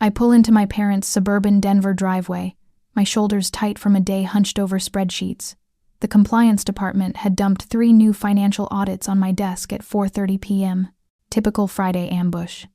I pull into my parents' suburban Denver driveway, my shoulders tight from a day hunched over spreadsheets. The compliance department had dumped 3 new financial audits on my desk at 4:30 p.m. Typical Friday ambush.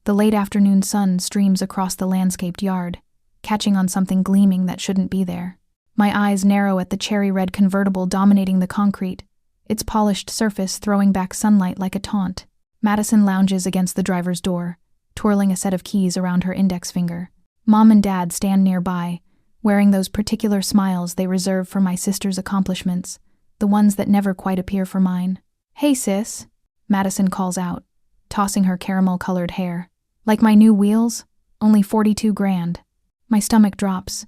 The late afternoon sun streams across the landscaped yard, catching on something gleaming that shouldn't be there. My eyes narrow at the cherry-red convertible dominating the concrete, its polished surface throwing back sunlight like a taunt. Madison lounges against the driver's door, twirling a set of keys around her index finger. Mom and Dad stand nearby, wearing those particular smiles they reserve for my sister's accomplishments, the ones that never quite appear for mine. "Hey, sis," Madison calls out, tossing her caramel-colored hair. "Like my new wheels? Only 42 grand. My stomach drops.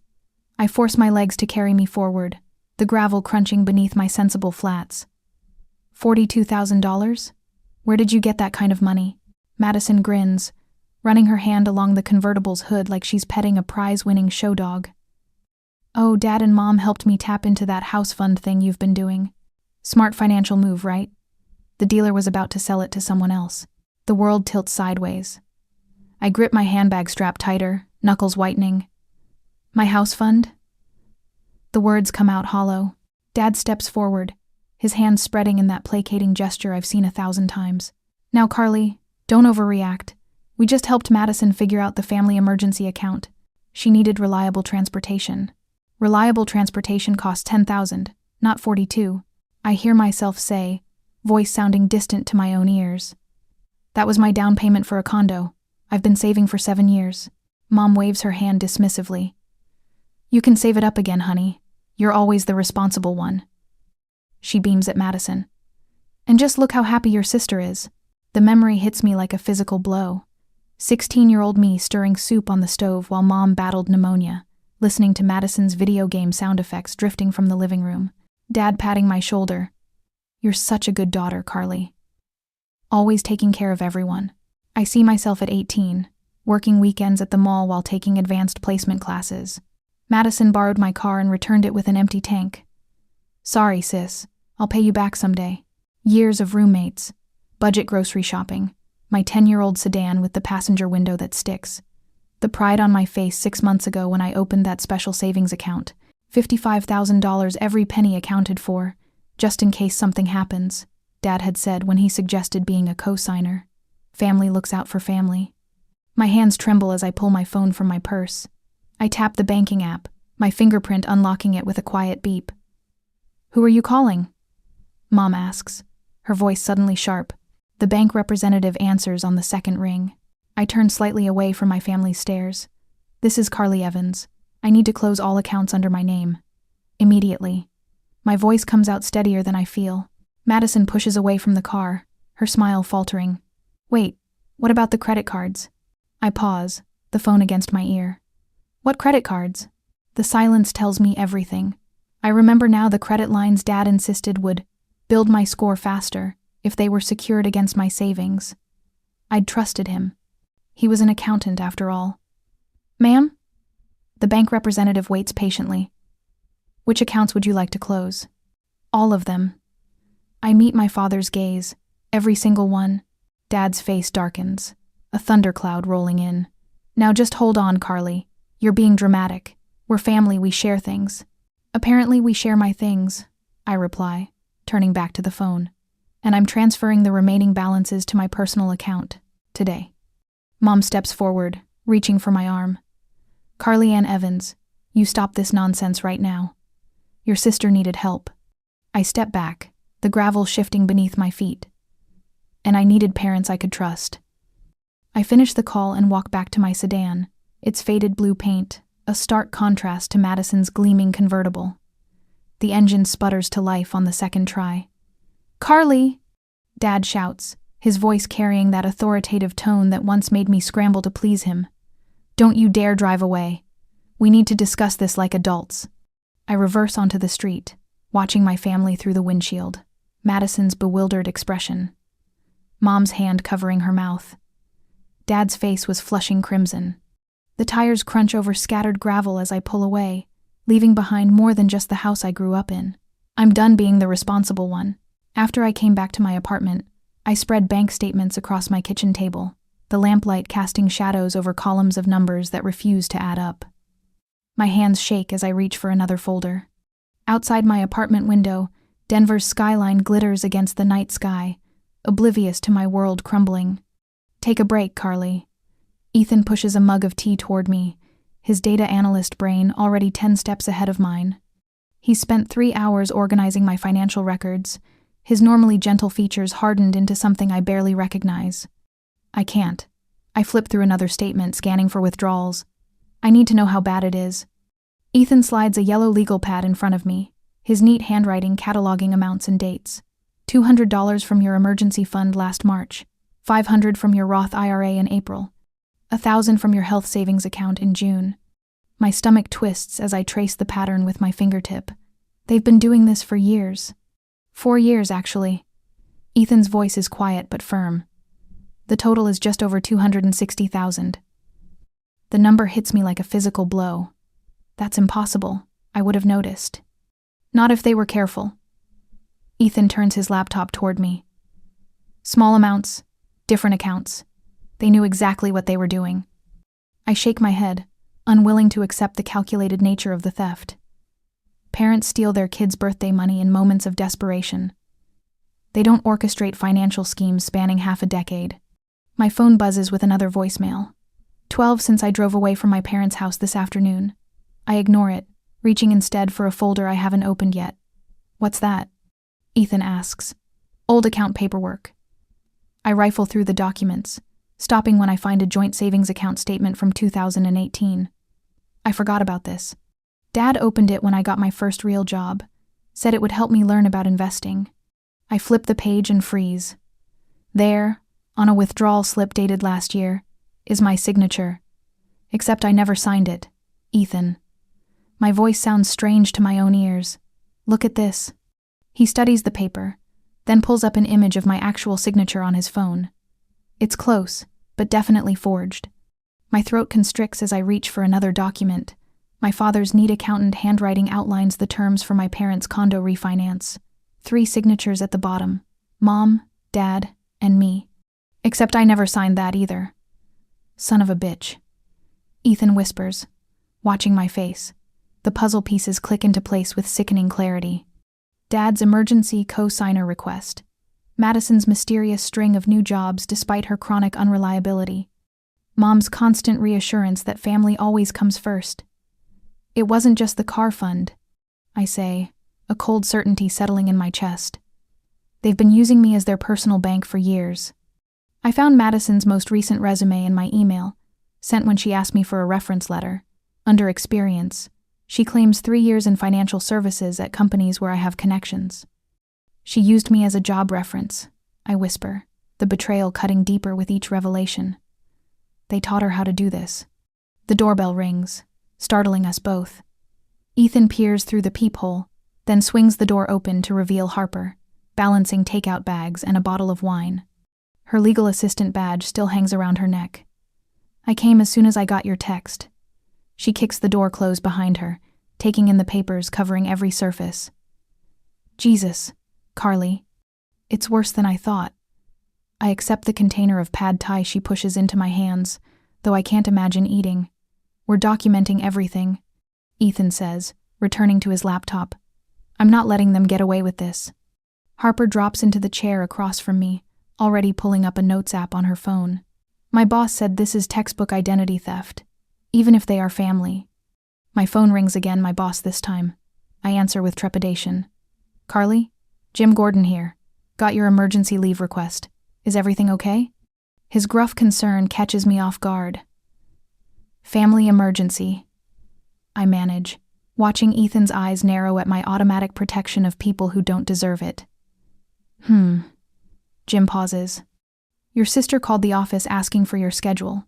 I force my legs to carry me forward, the gravel crunching beneath my sensible flats. $42,000? Where did you get that kind of money?" Madison grins, running her hand along the convertible's hood like she's petting a prize-winning show dog. "Oh, Dad and Mom helped me tap into that house fund thing you've been doing. Smart financial move, right?" The dealer was about to sell it to someone else. The world tilts sideways. I grip my handbag strap tighter, knuckles whitening. "My house fund?" The words come out hollow. Dad steps forward, his hands spreading in that placating gesture I've seen 1,000 times. "Now, Carly, don't overreact. We just helped Madison figure out the family emergency account. She needed reliable transportation. Reliable transportation costs $10,000, not 42. I hear myself say, voice sounding distant to my own ears. "That was my down payment for a condo. I've been saving for 7 years. Mom waves her hand dismissively. "You can save it up again, honey. You're always the responsible one." She beams at Madison. "And just look how happy your sister is." The memory hits me like a physical blow. 16-year-old me stirring soup on the stove while Mom battled pneumonia, listening to Madison's video game sound effects drifting from the living room. Dad patting my shoulder. "You're such a good daughter, Carly. Always taking care of everyone." I see myself at 18, working weekends at the mall while taking advanced placement classes. Madison borrowed my car and returned it with an empty tank. "Sorry, sis. I'll pay you back someday." Years of roommates, budget grocery shopping, my 10-year-old sedan with the passenger window that sticks. The pride on my face 6 months ago when I opened that special savings account. $55,000 every penny accounted for, just in case something happens, Dad had said when he suggested being a co-signer. Family looks out for family. My hands tremble as I pull my phone from my purse. I tap the banking app, my fingerprint unlocking it with a quiet beep. "Who are you calling?" Mom asks, her voice suddenly sharp. The bank representative answers on the second ring. I turn slightly away from my family's stares. "This is Carly Evans. I need to close all accounts under my name. Immediately." My voice comes out steadier than I feel. Madison pushes away from the car, her smile faltering. "Wait, what about the credit cards?" I pause, the phone against my ear. "What credit cards?" The silence tells me everything. I remember now the credit lines Dad insisted would build my score faster if they were secured against my savings. I'd trusted him. He was an accountant after all. "Ma'am?" The bank representative waits patiently. "Which accounts would you like to close?" "All of them." I meet my father's gaze, every single one. Dad's face darkens, a thundercloud rolling in. "Now just hold on, Carly. You're being dramatic. We're family, we share things." "Apparently we share my things," I reply, turning back to the phone. "And I'm transferring the remaining balances to my personal account, today." Mom steps forward, reaching for my arm. "Carly Ann Evans, you stop this nonsense right now. Your sister needed help." I step back, the gravel shifting beneath my feet. And I needed parents I could trust. I finish the call and walk back to my sedan, its faded blue paint, a stark contrast to Madison's gleaming convertible. The engine sputters to life on the second try. "Carly!" Dad shouts, his voice carrying that authoritative tone that once made me scramble to please him. "Don't you dare drive away. We need to discuss this like adults." I reverse onto the street, watching my family through the windshield, Madison's bewildered expression. Mom's hand covering her mouth. Dad's face was flushing crimson. The tires crunch over scattered gravel as I pull away, leaving behind more than just the house I grew up in. I'm done being the responsible one. After I came back to my apartment, I spread bank statements across my kitchen table, the lamplight casting shadows over columns of numbers that refuse to add up. My hands shake as I reach for another folder. Outside my apartment window, Denver's skyline glitters against the night sky, oblivious to my world crumbling. Take a break, Carly. Ethan pushes a mug of tea toward me, his data analyst brain already 10 steps ahead of mine. He spent 3 hours organizing my financial records, his normally gentle features hardened into something I barely recognize. I can't. I flip through another statement, scanning for withdrawals. I need to know how bad it is. Ethan slides a yellow legal pad in front of me, his neat handwriting cataloging amounts and dates. $200 from your emergency fund last March, $500 from your Roth IRA in April, $1,000 from your health savings account in June. My stomach twists as I trace the pattern with my fingertip. They've been doing this for years. 4 years, actually. Ethan's voice is quiet but firm. The total is just over $260,000. The number hits me like a physical blow. That's impossible. I would have noticed. Not if they were careful. Ethan turns his laptop toward me. Small amounts, different accounts. They knew exactly what they were doing. I shake my head, unwilling to accept the calculated nature of the theft. Parents steal their kids' birthday money in moments of desperation. They don't orchestrate financial schemes spanning half a decade. My phone buzzes with another voicemail. 12 since I drove away from my parents' house this afternoon. I ignore it, reaching instead for a folder I haven't opened yet. What's that? Ethan asks. Old account paperwork. I rifle through the documents, stopping when I find a joint savings account statement from 2018. I forgot about this. Dad opened it when I got my first real job, said it would help me learn about investing. I flip the page and freeze. There, on a withdrawal slip dated last year, is my signature. Except I never signed it. Ethan. My voice sounds strange to my own ears. Look at this. He studies the paper, then pulls up an image of my actual signature on his phone. It's close, but definitely forged. My throat constricts as I reach for another document. My father's neat accountant handwriting outlines the terms for my parents' condo refinance. 3 signatures at the bottom. Mom, Dad, and me. Except I never signed that either. Son of a bitch. Ethan whispers, watching my face. The puzzle pieces click into place with sickening clarity. Dad's emergency co-signer request. Madison's mysterious string of new jobs despite her chronic unreliability. Mom's constant reassurance that family always comes first. It wasn't just the car fund, I say, a cold certainty settling in my chest. They've been using me as their personal bank for years. I found Madison's most recent resume in my email, sent when she asked me for a reference letter. Under experience, she claims 3 years in financial services at companies where I have connections. She used me as a job reference, I whisper, the betrayal cutting deeper with each revelation. They taught her how to do this. The doorbell rings, startling us both. Ethan peers through the peephole, then swings the door open to reveal Harper, balancing takeout bags and a bottle of wine. Her legal assistant badge still hangs around her neck. I came as soon as I got your text. She kicks the door closed behind her, taking in the papers covering every surface. Jesus, Carly. It's worse than I thought. I accept the container of pad thai she pushes into my hands, though I can't imagine eating. We're documenting everything, Ethan says, returning to his laptop. I'm not letting them get away with this. Harper drops into the chair across from me, already pulling up a notes app on her phone. My boss said this is textbook identity theft, even if they are family. My phone rings again, my boss this time. I answer with trepidation. Carly? Jim Gordon here. Got your emergency leave request. Is everything okay? His gruff concern catches me off guard. Family emergency. I manage, watching Ethan's eyes narrow at my automatic protection of people who don't deserve it. Jim pauses. Your sister called the office asking for your schedule.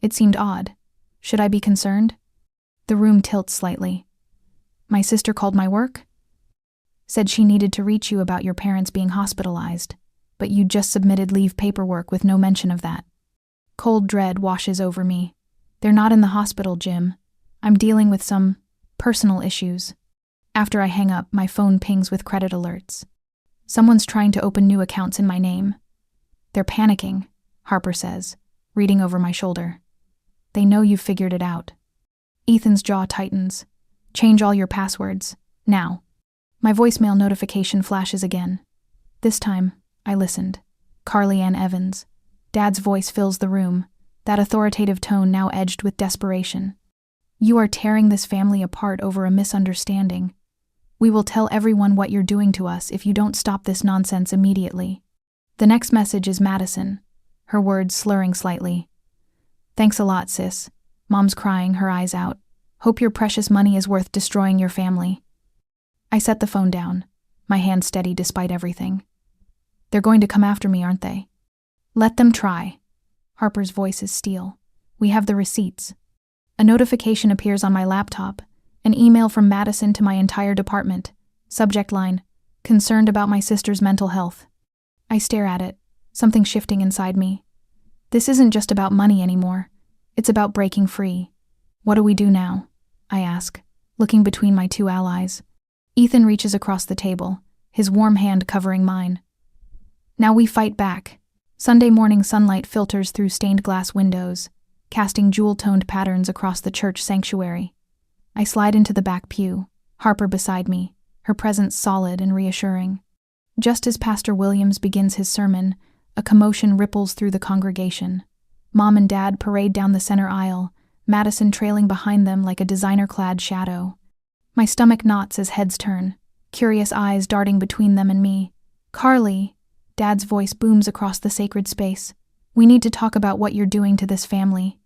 It seemed odd. Should I be concerned? The room tilts slightly. My sister called my work? Said she needed to reach you about your parents being hospitalized, but you just submitted leave paperwork with no mention of that. Cold dread washes over me. They're not in the hospital, Jim. I'm dealing with some personal issues. After I hang up, my phone pings with credit alerts. Someone's trying to open new accounts in my name. They're panicking, Harper says, reading over my shoulder. They know you've figured it out. Ethan's jaw tightens. Change all your passwords. Now. My voicemail notification flashes again. This time, I listened. Carly Ann Evans. Dad's voice fills the room, that authoritative tone now edged with desperation. You are tearing this family apart over a misunderstanding. We will tell everyone what you're doing to us if you don't stop this nonsense immediately. The next message is Madison, her words slurring slightly. Thanks a lot, sis. Mom's crying, her eyes out. Hope your precious money is worth destroying your family. I set the phone down, my hand steady despite everything. They're going to come after me, aren't they? Let them try. Harper's voice is steel. We have the receipts. A notification appears on my laptop, an email from Madison to my entire department. Subject line, concerned about my sister's mental health. I stare at it, something shifting inside me. This isn't just about money anymore. It's about breaking free. What do we do now? I ask, looking between my two allies. Ethan reaches across the table, his warm hand covering mine. Now we fight back. Sunday morning sunlight filters through stained glass windows, casting jewel-toned patterns across the church sanctuary. I slide into the back pew, Harper beside me, her presence solid and reassuring. Just as Pastor Williams begins his sermon, a commotion ripples through the congregation. Mom and Dad parade down the center aisle, Madison trailing behind them like a designer-clad shadow. My stomach knots as heads turn, curious eyes darting between them and me. Carly, Dad's voice booms across the sacred space. We need to talk about what you're doing to this family.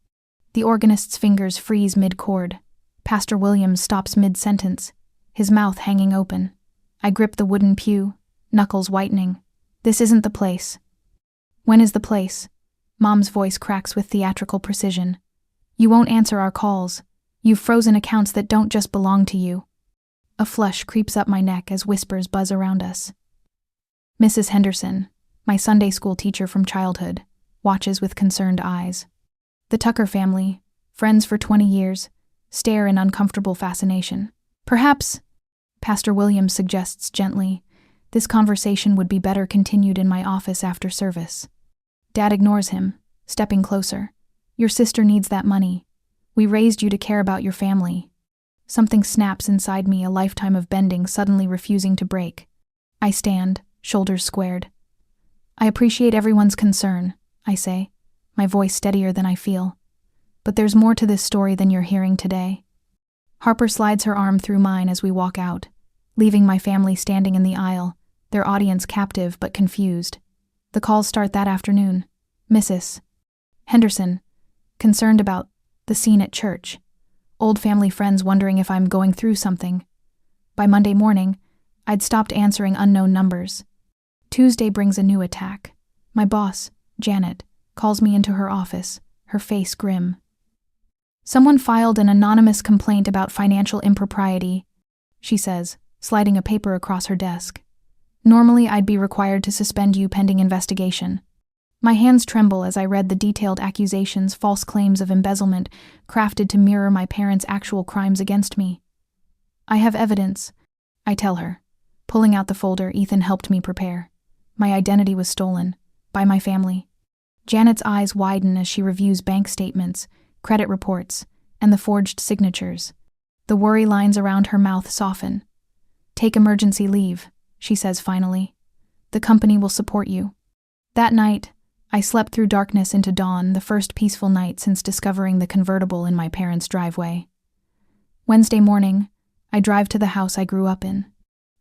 The organist's fingers freeze mid-chord. Pastor Williams stops mid-sentence, his mouth hanging open. I grip the wooden pew, knuckles whitening. This isn't the place. When is the place? Mom's voice cracks with theatrical precision. You won't answer our calls. You've frozen accounts that don't just belong to you. A flush creeps up my neck as whispers buzz around us. Mrs. Henderson, my Sunday school teacher from childhood, watches with concerned eyes. The Tucker family, friends for 20 years, stare in uncomfortable fascination. Perhaps, Pastor Williams suggests gently, this conversation would be better continued in my office after service. Dad ignores him, stepping closer. Your sister needs that money. We raised you to care about your family. Something snaps inside me, a lifetime of bending suddenly refusing to break. I stand, shoulders squared. I appreciate everyone's concern, I say, my voice steadier than I feel. But there's more to this story than you're hearing today. Harper slides her arm through mine as we walk out, leaving my family standing in the aisle, their audience captive but confused. The calls start that afternoon. Mrs. Henderson, concerned about the scene at church. Old family friends wondering if I'm going through something. By Monday morning, I'd stopped answering unknown numbers. Tuesday brings a new attack. My boss, Janet, calls me into her office, her face grim. Someone filed an anonymous complaint about financial impropriety, she says, sliding a paper across her desk. Normally, I'd be required to suspend you pending investigation. My hands tremble as I read the detailed accusations, false claims of embezzlement, crafted to mirror my parents' actual crimes against me. I have evidence, I tell her, pulling out the folder Ethan helped me prepare. My identity was stolen, by my family. Janet's eyes widen as she reviews bank statements, credit reports, and the forged signatures. The worry lines around her mouth soften. Take emergency leave, she says finally. The company will support you. That night, I slept through darkness into dawn, the first peaceful night since discovering the convertible in my parents' driveway. Wednesday morning, I drive to the house I grew up in.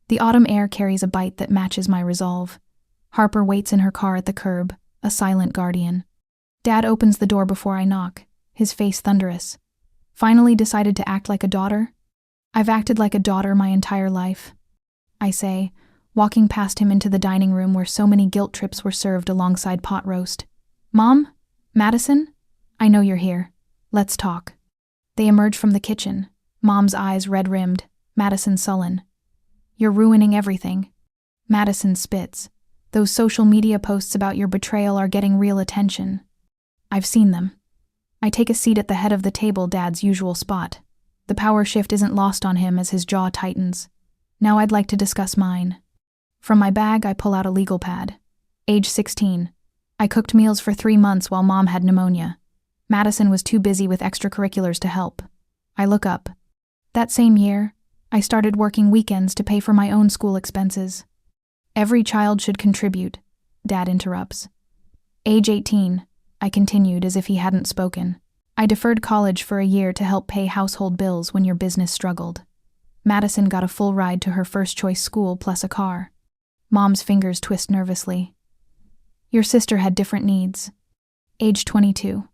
The autumn air carries a bite that matches my resolve. Harper waits in her car at the curb, a silent guardian. Dad opens the door before I knock, his face thunderous. Finally decided to act like a daughter? I've acted like a daughter my entire life, I say, walking past him into the dining room where so many guilt trips were served alongside pot roast. Mom? Madison? I know you're here. Let's talk. They emerge from the kitchen, Mom's eyes red-rimmed, Madison sullen. You're ruining everything. Madison spits. Those social media posts about your betrayal are getting real attention. I've seen them. I take a seat at the head of the table, Dad's usual spot. The power shift isn't lost on him as his jaw tightens. Now I'd like to discuss mine. From my bag, I pull out a legal pad. Age 16. I cooked meals for 3 months while Mom had pneumonia. Madison was too busy with extracurriculars to help. I look up. That same year, I started working weekends to pay for my own school expenses. Every child should contribute, Dad interrupts. Age 18, I continued as if he hadn't spoken. I deferred college for a year to help pay household bills when your business struggled. Madison got a full ride to her first-choice school plus a car. Mom's fingers twist nervously. Your sister had different needs. Age 22.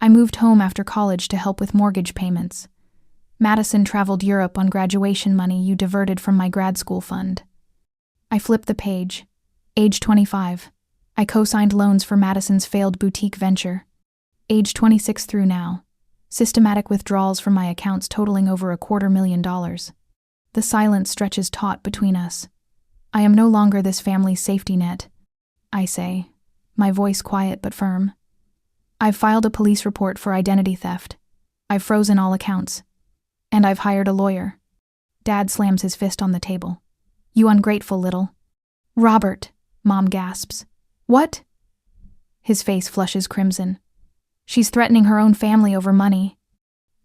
I moved home after college to help with mortgage payments. Madison traveled Europe on graduation money you diverted from my grad school fund. I flipped the page. Age 25. I co-signed loans for Madison's failed boutique venture. Age 26 through now. Systematic withdrawals from my accounts totaling over $250,000. The silence stretches taut between us. I am no longer this family's safety net, I say, my voice quiet but firm. I've filed a police report for identity theft. I've frozen all accounts. And I've hired a lawyer. Dad slams his fist on the table. You ungrateful little. Robert, Mom gasps. What? His face flushes crimson. She's threatening her own family over money.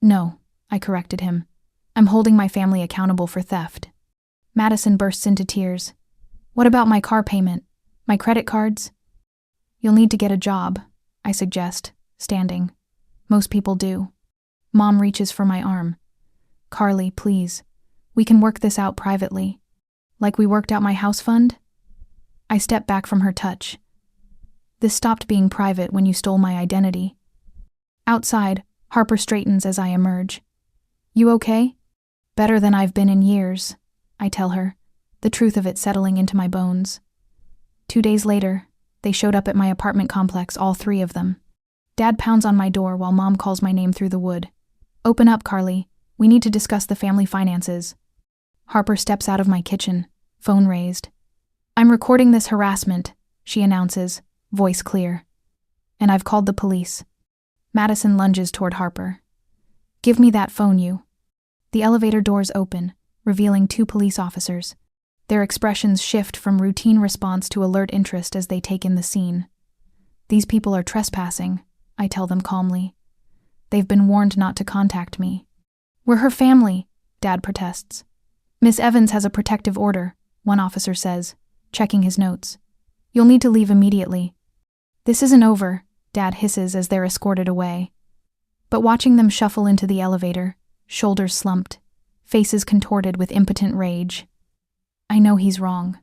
No, I corrected him. I'm holding my family accountable for theft. Madison bursts into tears. What about my car payment? My credit cards? You'll need to get a job, I suggest, standing. Most people do. Mom reaches for my arm. Carly, please. We can work this out privately. Like we worked out my house fund? I step back from her touch. This stopped being private when you stole my identity. Outside, Harper straightens as I emerge. You okay? Better than I've been in years, I tell her, the truth of it settling into my bones. 2 days later, they showed up at my apartment complex, all 3 of them. Dad pounds on my door while Mom calls my name through the wood. Open up, Carly. We need to discuss the family finances. Harper steps out of my kitchen, phone raised. I'm recording this harassment, she announces, voice clear. And I've called the police. Madison lunges toward Harper. Give me that phone, you. The elevator doors open, revealing 2 police officers. Their expressions shift from routine response to alert interest as they take in the scene. These people are trespassing, I tell them calmly. They've been warned not to contact me. We're her family, Dad protests. Miss Evans has a protective order, one officer says, checking his notes. You'll need to leave immediately. This isn't over, Dad hisses as they're escorted away. But watching them shuffle into the elevator, shoulders slumped, faces contorted with impotent rage. I know he's wrong.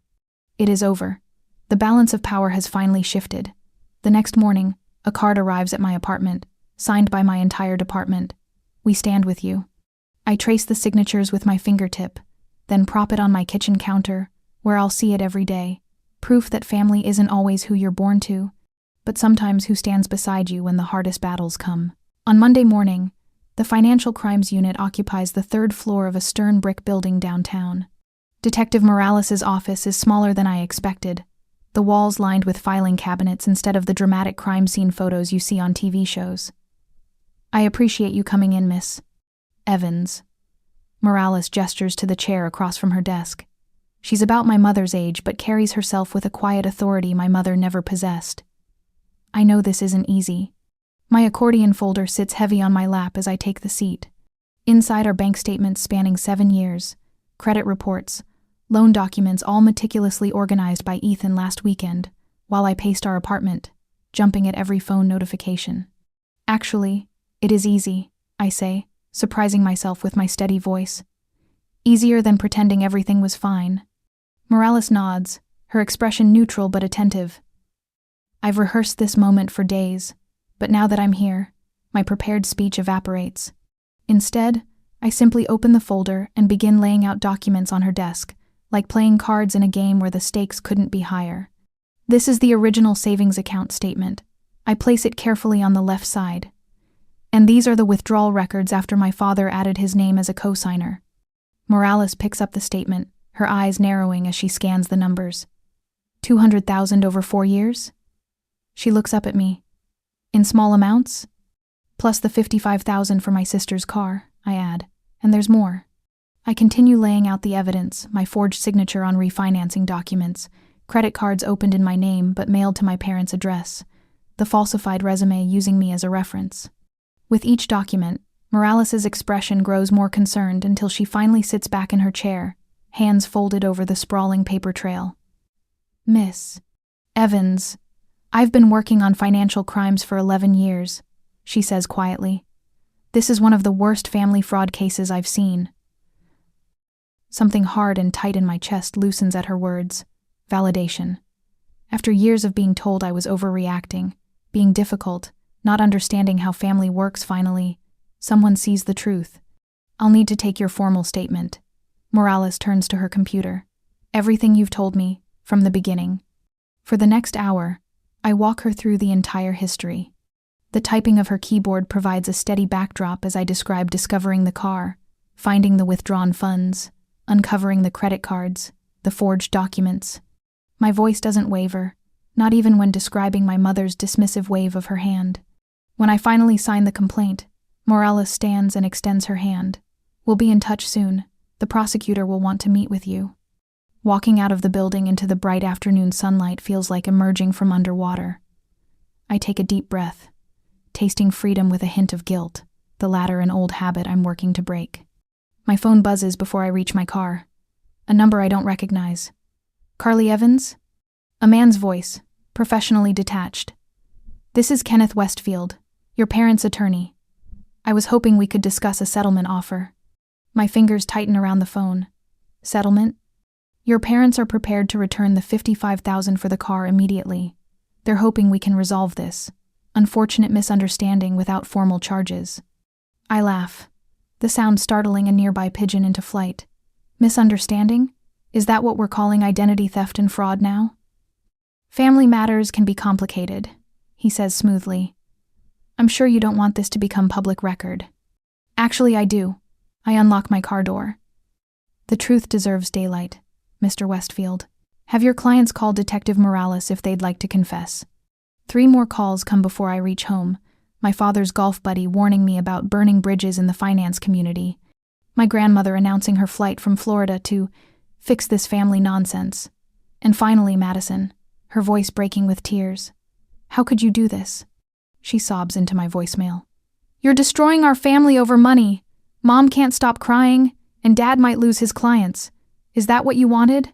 It is over. The balance of power has finally shifted. The next morning, a card arrives at my apartment, signed by my entire department. We stand with you. I trace the signatures with my fingertip, then prop it on my kitchen counter, where I'll see it every day. Proof that family isn't always who you're born to, but sometimes who stands beside you when the hardest battles come. On Monday morning, the Financial Crimes Unit occupies the 3rd floor of a stern brick building downtown. Detective Morales' office is smaller than I expected, the walls lined with filing cabinets instead of the dramatic crime scene photos you see on TV shows. I appreciate you coming in, Miss Evans. Morales gestures to the chair across from her desk. She's about my mother's age but carries herself with a quiet authority my mother never possessed. I know this isn't easy. My accordion folder sits heavy on my lap as I take the seat. Inside are bank statements spanning 7 years, credit reports, loan documents all meticulously organized by Ethan last weekend, while I paced our apartment, jumping at every phone notification. Actually, it is easy, I say, surprising myself with my steady voice. Easier than pretending everything was fine. Morales nods, her expression neutral but attentive. I've rehearsed this moment for days, but now that I'm here, my prepared speech evaporates. Instead, I simply open the folder and begin laying out documents on her desk, like playing cards in a game where the stakes couldn't be higher. This is the original savings account statement. I place it carefully on the left side. And these are the withdrawal records after my father added his name as a co-signer. Morales picks up the statement, her eyes narrowing as she scans the numbers. 200,000 over 4 years? She looks up at me. In small amounts? Plus the 55,000 for my sister's car, I add. And there's more. I continue laying out the evidence, my forged signature on refinancing documents, Credit cards opened in my name but mailed to my parents' address. The falsified resume using me as a reference. With each document, Morales' expression grows more concerned until she finally sits back in her chair, hands folded over the sprawling paper trail. Miss Evans, I've been working on financial crimes for 11 years, she says quietly. This is one of the worst family fraud cases I've seen. Something hard and tight in my chest loosens at her words. Validation. After years of being told I was overreacting, being difficult, not understanding how family works finally, someone sees the truth. I'll need to take your formal statement. Morales turns to her computer. Everything you've told me, from the beginning. For the next hour, I walk her through the entire history. The typing of her keyboard provides a steady backdrop as I describe discovering the car, finding the withdrawn funds, uncovering the credit cards, the forged documents. My voice doesn't waver, not even when describing my mother's dismissive wave of her hand. When I finally sign the complaint, Morales stands and extends her hand. We'll be in touch soon. The prosecutor will want to meet with you. Walking out of the building into the bright afternoon sunlight feels like emerging from underwater. I take a deep breath, tasting freedom with a hint of guilt, the latter an old habit I'm working to break. My phone buzzes before I reach my car. A number I don't recognize. Carly Evans? A man's voice, professionally detached. This is Kenneth Westfield, your parents' attorney. I was hoping we could discuss a settlement offer. My fingers tighten around the phone. Settlement? Your parents are prepared to return the $55,000 for the car immediately. They're hoping we can resolve this unfortunate misunderstanding without formal charges. I laugh, the sound startling a nearby pigeon into flight. Misunderstanding? Is that what we're calling identity theft and fraud now? Family matters can be complicated, he says smoothly. I'm sure you don't want this to become public record. Actually, I do. I unlock my car door. The truth deserves daylight, Mr. Westfield. Have your clients call Detective Morales if they'd like to confess. 3 more calls come before I reach home, my father's golf buddy warning me about burning bridges in the finance community, my grandmother announcing her flight from Florida to fix this family nonsense, and finally Madison, her voice breaking with tears. How could you do this? She sobs into my voicemail. You're destroying our family over money. Mom can't stop crying, and Dad might lose his clients. Is that what you wanted?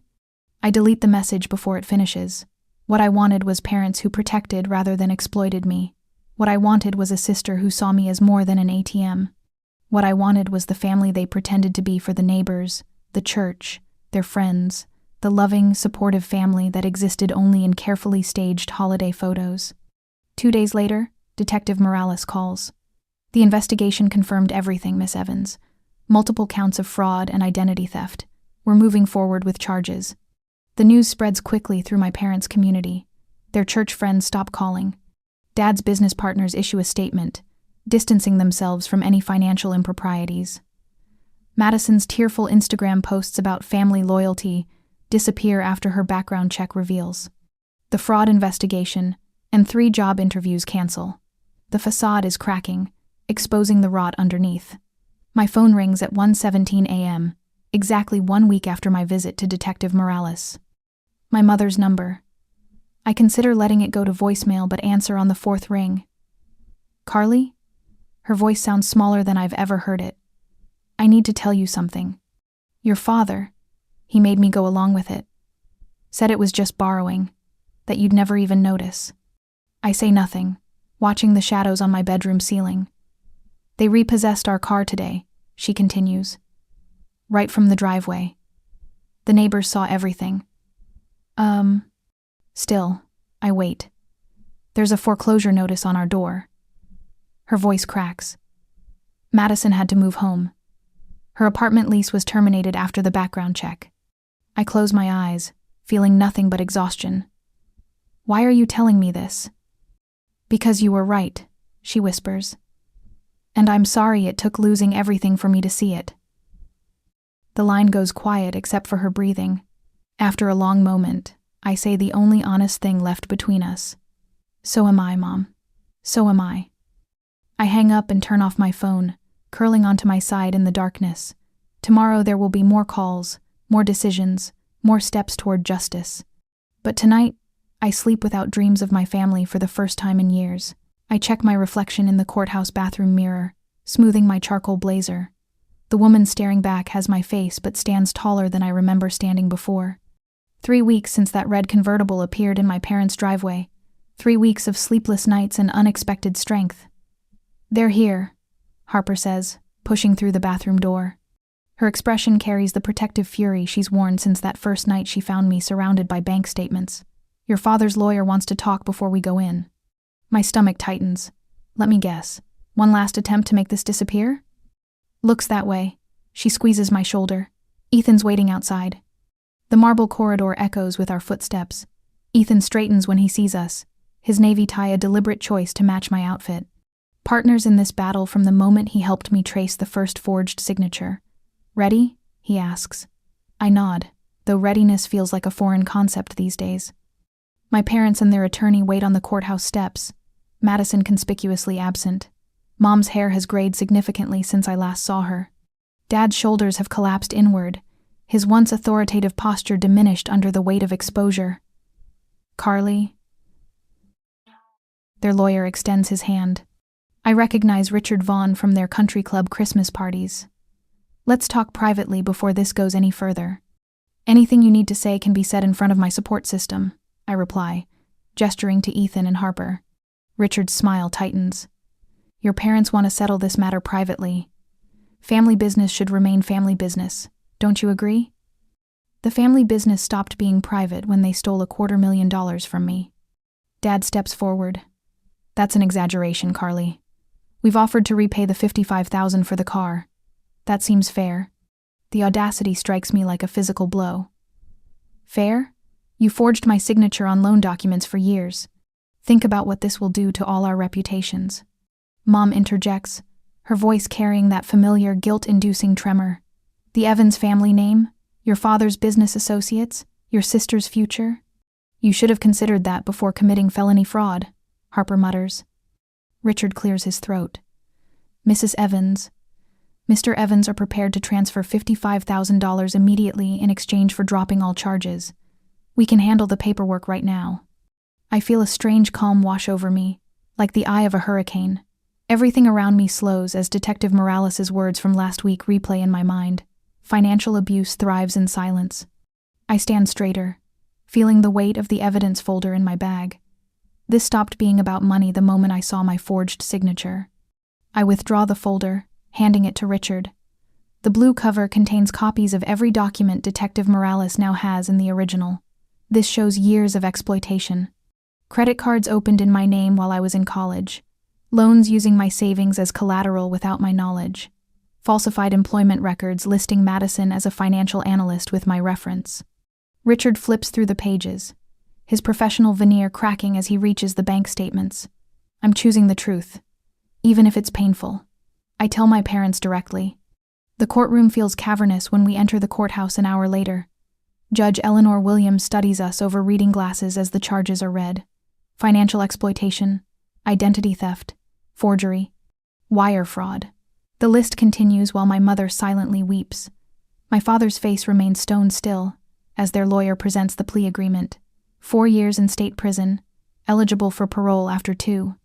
I delete the message before it finishes. What I wanted was parents who protected rather than exploited me. What I wanted was a sister who saw me as more than an ATM. What I wanted was the family they pretended to be for the neighbors, the church, their friends, the loving, supportive family that existed only in carefully staged holiday photos. 2 days later, Detective Morales calls. The investigation confirmed everything, Miss Evans. Multiple counts of fraud and identity theft. We're moving forward with charges. The news spreads quickly through my parents' community. Their church friends stop calling. Dad's business partners issue a statement, distancing themselves from any financial improprieties. Madison's tearful Instagram posts about family loyalty disappear after her background check reveals. The fraud investigation and 3 job interviews cancel. The facade is cracking, exposing the rot underneath. My phone rings at 1:17 a.m., exactly 1 week after my visit to Detective Morales. My mother's number. I consider letting it go to voicemail but answer on the 4th ring. Carly? Her voice sounds smaller than I've ever heard it. I need to tell you something. Your father, he made me go along with it. Said it was just borrowing, that you'd never even notice. I say nothing, watching the shadows on my bedroom ceiling. They repossessed our car today, she continues. Right from the driveway. The neighbors saw everything. Still, I wait. There's a foreclosure notice on our door. Her voice cracks. Madison had to move home. Her apartment lease was terminated after the background check. I close my eyes, feeling nothing but exhaustion. Why are you telling me this? Because you were right, she whispers. And I'm sorry it took losing everything for me to see it. The line goes quiet except for her breathing. After a long moment, I say the only honest thing left between us. So am I, Mom. So am I. I hang up and turn off my phone, curling onto my side in the darkness. Tomorrow there will be more calls, more decisions, more steps toward justice. But tonight, I sleep without dreams of my family for the first time in years. I check my reflection in the courthouse bathroom mirror, smoothing my charcoal blazer. The woman staring back has my face but stands taller than I remember standing before. 3 weeks since that red convertible appeared in my parents' driveway. 3 weeks of sleepless nights and unexpected strength. "They're here," Harper says, pushing through the bathroom door. Her expression carries the protective fury she's worn since that first night she found me surrounded by bank statements. "Your father's lawyer wants to talk before we go in." My stomach tightens. Let me guess. One last attempt to make this disappear? Looks that way. She squeezes my shoulder. Ethan's waiting outside. The marble corridor echoes with our footsteps. Ethan straightens when he sees us, his navy tie a deliberate choice to match my outfit. Partners in this battle from the moment he helped me trace the first forged signature. "Ready?" he asks. I nod, though readiness feels like a foreign concept these days. My parents and their attorney wait on the courthouse steps, Madison conspicuously absent. Mom's hair has grayed significantly since I last saw her. Dad's shoulders have collapsed inward, his once authoritative posture diminished under the weight of exposure. "Carly?" Their lawyer extends his hand. I recognize Richard Vaughn from their country club Christmas parties. "Let's talk privately before this goes any further." "Anything you need to say can be said in front of my support system," I reply, gesturing to Ethan and Harper. Richard's smile tightens. "Your parents want to settle this matter privately. Family business should remain family business. Don't you agree?" "The family business stopped being private when they stole $250,000 from me." Dad steps forward. "That's an exaggeration, Carly. We've offered to repay the $55,000 for the car. That seems fair." The audacity strikes me like a physical blow. "Fair? You forged my signature on loan documents for years. Think about what this will do to all our reputations." Mom interjects, her voice carrying that familiar guilt-inducing tremor. "The Evans family name? Your father's business associates? Your sister's future? You should have considered that before committing felony fraud," Harper mutters. Richard clears his throat. "Mrs. Evans, Mr. Evans are prepared to transfer $55,000 immediately in exchange for dropping all charges. We can handle the paperwork right now." I feel a strange calm wash over me, like the eye of a hurricane. Everything around me slows as Detective Morales' words from last week replay in my mind. Financial abuse thrives in silence. I stand straighter, feeling the weight of the evidence folder in my bag. This stopped being about money the moment I saw my forged signature. I withdraw the folder, handing it to Richard. The blue cover contains copies of every document Detective Morales now has in the original. This shows years of exploitation. Credit cards opened in my name while I was in college. Loans using my savings as collateral without my knowledge. Falsified employment records listing Madison as a financial analyst with my reference. Richard flips through the pages, his professional veneer cracking as he reaches the bank statements. I'm choosing the truth, even if it's painful. I tell my parents directly. The courtroom feels cavernous when we enter the courthouse an hour later. Judge Eleanor Williams studies us over reading glasses as the charges are read. Financial exploitation, identity theft, forgery, wire fraud. The list continues while my mother silently weeps. My father's face remains stone still as their lawyer presents the plea agreement. 4 years in state prison, eligible for parole after 2.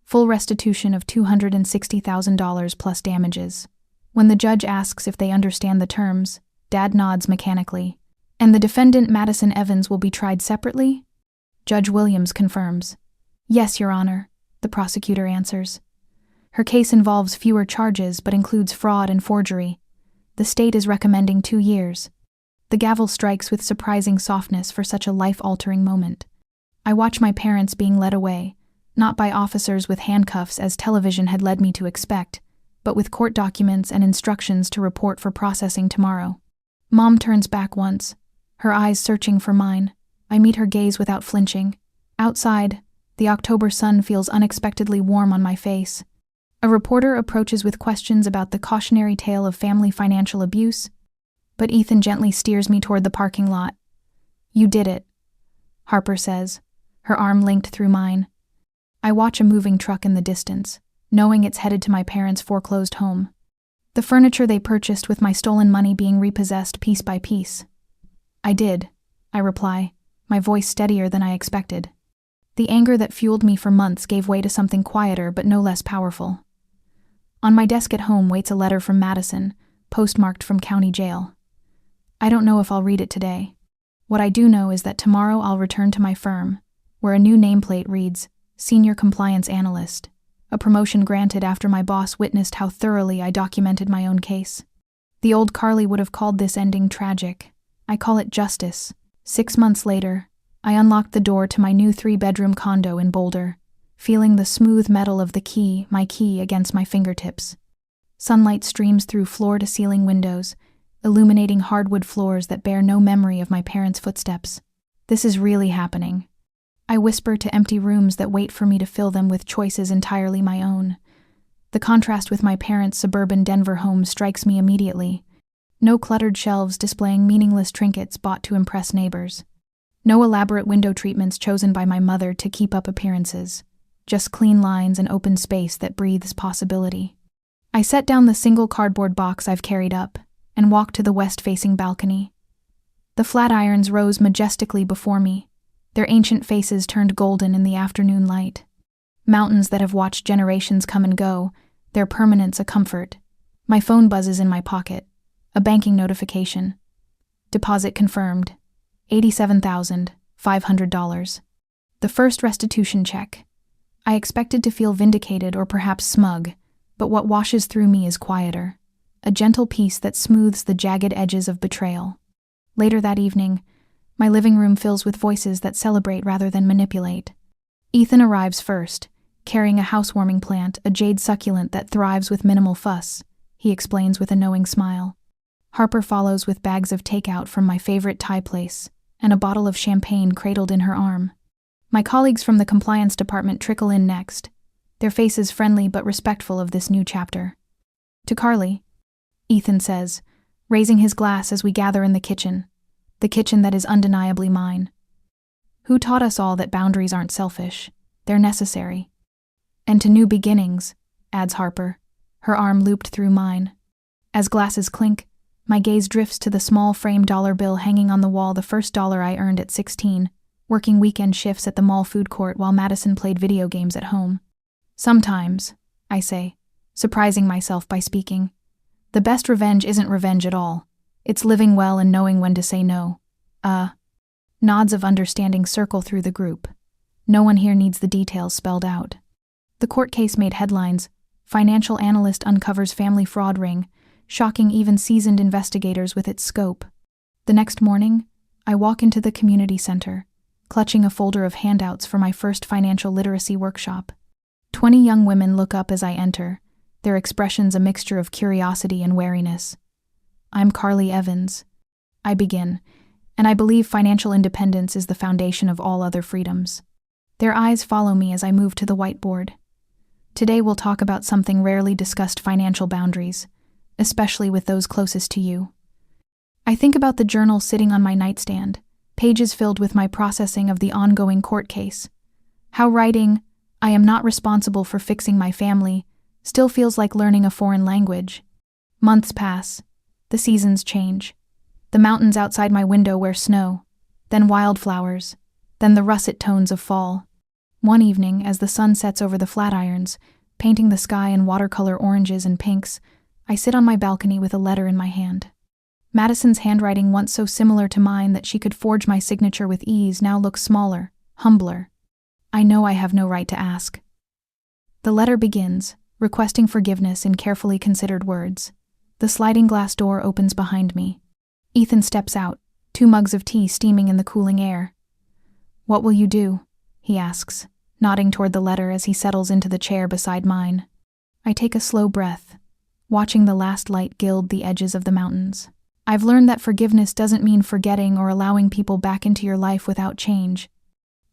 Full restitution of $260,000 plus damages. When the judge asks if they understand the terms, Dad nods mechanically. "And the defendant Madison Evans will be tried separately?" Judge Williams confirms. "Yes, Your Honor," the prosecutor answers. Her case involves fewer charges but includes fraud and forgery. The state is recommending 2 years. The gavel strikes with surprising softness for such a life-altering moment. I watch my parents being led away, not by officers with handcuffs as television had led me to expect, but with court documents and instructions to report for processing tomorrow. Mom turns back once, her eyes searching for mine. I meet her gaze without flinching. Outside, the October sun feels unexpectedly warm on my face. A reporter approaches with questions about the cautionary tale of family financial abuse, but Ethan gently steers me toward the parking lot. "You did it," Harper says, her arm linked through mine. I watch a moving truck in the distance, knowing it's headed to my parents' foreclosed home. The furniture they purchased with my stolen money being repossessed piece by piece. "I did," I reply, my voice steadier than I expected. The anger that fueled me for months gave way to something quieter but no less powerful. On my desk at home waits a letter from Madison, postmarked from county jail. I don't know if I'll read it today. What I do know is that tomorrow I'll return to my firm, where a new nameplate reads, Senior Compliance Analyst, a promotion granted after my boss witnessed how thoroughly I documented my own case. The old Carly would have called this ending tragic. I call it justice. 6 months later, I unlocked the door to my new 3-bedroom condo in Boulder, feeling the smooth metal of my key against my fingertips. Sunlight streams through floor-to-ceiling windows, illuminating hardwood floors that bear no memory of my parents' footsteps. This is really happening. I whisper to empty rooms that wait for me to fill them with choices entirely my own. The contrast with my parents' suburban Denver home strikes me immediately. No cluttered shelves displaying meaningless trinkets bought to impress neighbors. No elaborate window treatments chosen by my mother to keep up appearances. Just clean lines and open space that breathes possibility. I set down the single cardboard box I've carried up and walked to the west-facing balcony. The Flatirons rose majestically before me, their ancient faces turned golden in the afternoon light. Mountains that have watched generations come and go, their permanence a comfort. My phone buzzes in my pocket. A banking notification. Deposit confirmed. $87,500. The first restitution check. I expected to feel vindicated or perhaps smug, but what washes through me is quieter. A gentle peace that smooths the jagged edges of betrayal. Later that evening, my living room fills with voices that celebrate rather than manipulate. Ethan arrives first, carrying a housewarming plant, a jade succulent that thrives with minimal fuss, he explains with a knowing smile. Harper follows with bags of takeout from my favorite Thai place, and a bottle of champagne cradled in her arm. My colleagues from the compliance department trickle in next, their faces friendly but respectful of this new chapter. To Carly, Ethan says, raising his glass as we gather in the kitchen that is undeniably mine. Who taught us all that boundaries aren't selfish? They're necessary. And to new beginnings, adds Harper, her arm looped through mine. As glasses clink, my gaze drifts to the small frame dollar bill hanging on the wall, the first dollar I earned at 16, working weekend shifts at the mall food court while Madison played video games at home. Sometimes, I say, surprising myself by speaking, the best revenge isn't revenge at all. It's living well and knowing when to say no. Nods of understanding circle through the group. No one here needs the details spelled out. The court case made headlines. Financial analyst uncovers family fraud ring, shocking even seasoned investigators with its scope. The next morning, I walk into the community center, clutching a folder of handouts for my first financial literacy workshop. 20 young women look up as I enter, their expressions a mixture of curiosity and wariness. I'm Carly Evans. I begin, and I believe financial independence is the foundation of all other freedoms. Their eyes follow me as I move to the whiteboard. Today we'll talk about something rarely discussed: financial boundaries, especially with those closest to you. I think about the journal sitting on my nightstand, pages filled with my processing of the ongoing court case. How writing, "I am not responsible for fixing my family," still feels like learning a foreign language. Months pass. The seasons change. The mountains outside my window wear snow, then wildflowers, then the russet tones of fall. One evening, as the sun sets over the Flatirons, painting the sky in watercolor oranges and pinks, I sit on my balcony with a letter in my hand. Madison's handwriting, once so similar to mine that she could forge my signature with ease, now looks smaller, humbler. I know I have no right to ask. The letter begins, requesting forgiveness in carefully considered words. The sliding glass door opens behind me. Ethan steps out, 2 mugs of tea steaming in the cooling air. "What will you do?" he asks, nodding toward the letter as he settles into the chair beside mine. I take a slow breath, watching the last light gild the edges of the mountains. I've learned that forgiveness doesn't mean forgetting or allowing people back into your life without change.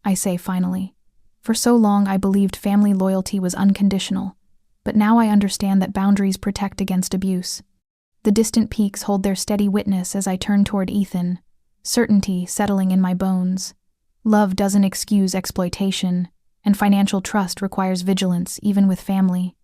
I say finally. For so long I believed family loyalty was unconditional, but now I understand that boundaries protect against abuse. The distant peaks hold their steady witness as I turn toward Ethan, certainty settling in my bones. Love doesn't excuse exploitation, and financial trust requires vigilance even with family.